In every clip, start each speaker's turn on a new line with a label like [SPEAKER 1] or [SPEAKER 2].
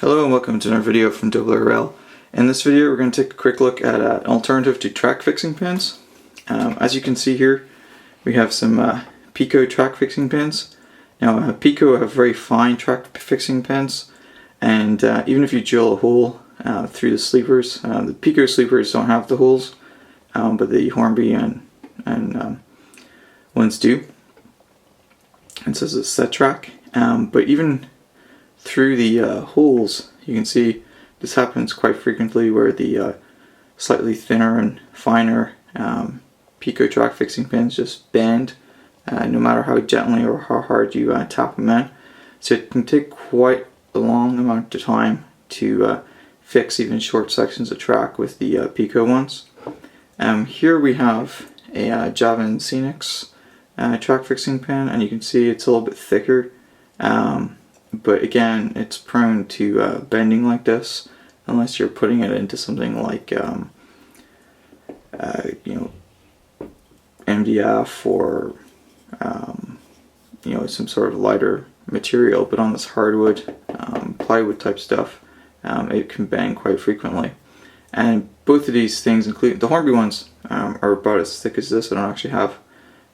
[SPEAKER 1] Hello and welcome to another video from oorail. In this video we're going to take a quick look at an alternative to track fixing pins. As you can see here we have some peco track fixing pins. Now peco have very fine track fixing pins, and even if you drill a hole through the sleepers, the peco sleepers don't have the holes, but the Hornby and ones do. It says it's set track, but even through the holes, you can see this happens quite frequently where the slightly thinner and finer peco track fixing pins just bend no matter how gently or how hard you tap them in. So it can take quite a long amount of time to fix even short sections of track with the peco ones. Here we have a javis scenics track fixing pin, and you can see it's a little bit thicker. But again, it's prone to bending like this unless you're putting it into something like MDF or some sort of lighter material. But on this hardwood, plywood type stuff, it can bend quite frequently. And both of these things, including the Hornby ones, are about as thick as this. I don't actually have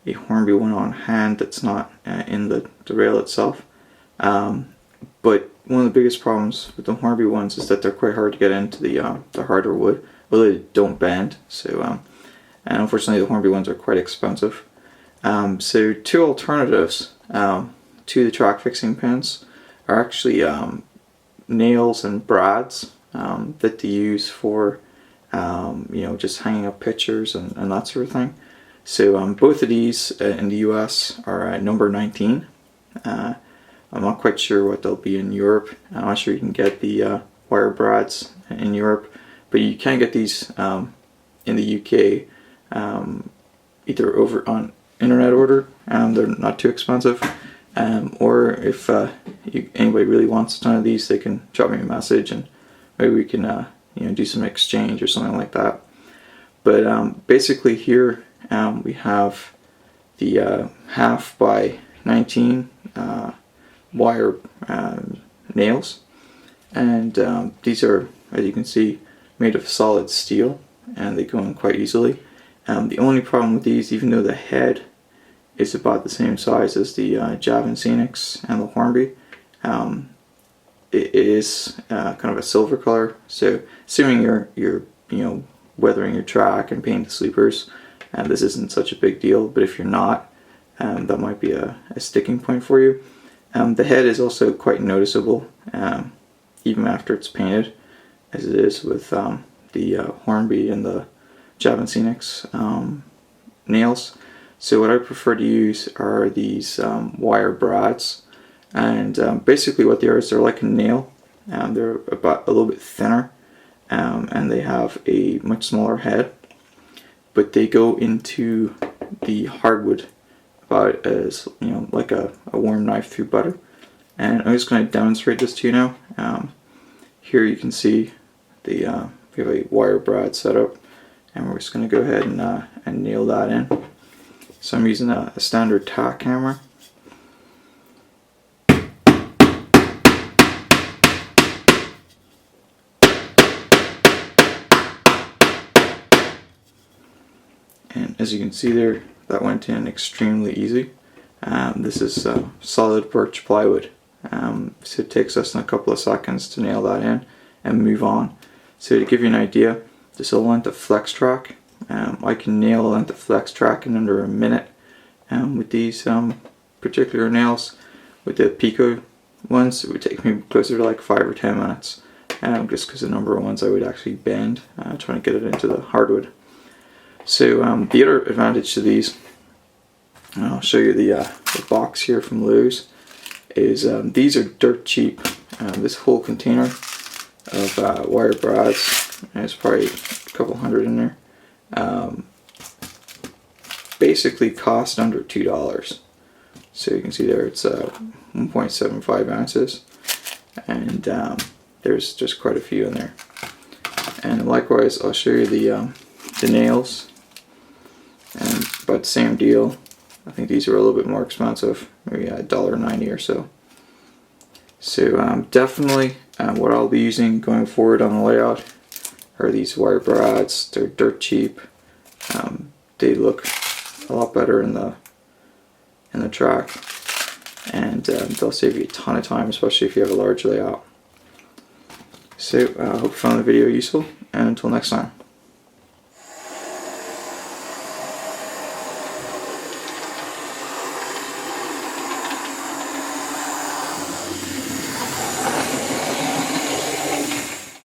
[SPEAKER 1] a Hornby one on hand that's not in the rail itself. But one of the biggest problems with the Hornby ones is that they're quite hard to get into the harder wood. Well, they don't bend, so and unfortunately the Hornby ones are quite expensive. So two alternatives to the track fixing pins are actually nails and brads that they use for just hanging up pictures and that sort of thing. So both of these in the US are number 19. I'm not quite sure what they'll be in Europe. I'm not sure you can get the wire brads in Europe, but you can get these in the UK either over on internet order. They're not too expensive, or if anybody really wants a ton of these, they can drop me a message and maybe we can do some exchange or something like that. But basically here we have the half by 19 wire nails, and these are, as you can see, made of solid steel, and they go in quite easily. The only problem with these, even though the head is about the same size as the javis scenics and the Hornby, it is kind of a silver color. So assuming you're weathering your track and painting the sleepers, this isn't such a big deal. But if you're not, that might be a sticking point for you. The head is also quite noticeable, even after it's painted, as it is with the Hornby and the javis scenics nails. So what I prefer to use are these wire brads, and basically what they are is they're like a nail. They're about a little bit thinner, and they have a much smaller head, but they go into the hardwood about as like a warm knife through butter. And I'm just going to demonstrate this to you now. Here you can see we have a wire brad set up, and we're just going to go ahead and nail that in. So I'm using a standard tack hammer. And as you can see there, that went in extremely easy. This is solid birch plywood, so it takes us a couple of seconds to nail that in and move on. So to give you an idea, this is a length of flex track. I can nail a length of flex track in under a minute with these particular nails. With the peco ones, it would take me closer to like 5 or 10 minutes, just because the number of ones I would actually bend trying to get it into the hardwood. So the other advantage to these, and I'll show you the box here from Lowe's, is these are dirt cheap. This whole container of wire brads, there's probably a couple hundred in there, basically cost under $2. So you can see there it's 1.75 ounces, and there's just quite a few in there. And likewise, I'll show you the nails, and about the same deal. I think these are a little bit more expensive, maybe $1.90 or so. So definitely what I'll be using going forward on the layout are these wire brats. They're dirt cheap. They look a lot better in the track, and they'll save you a ton of time, especially if you have a large layout. So I hope you found the video useful, and until next time.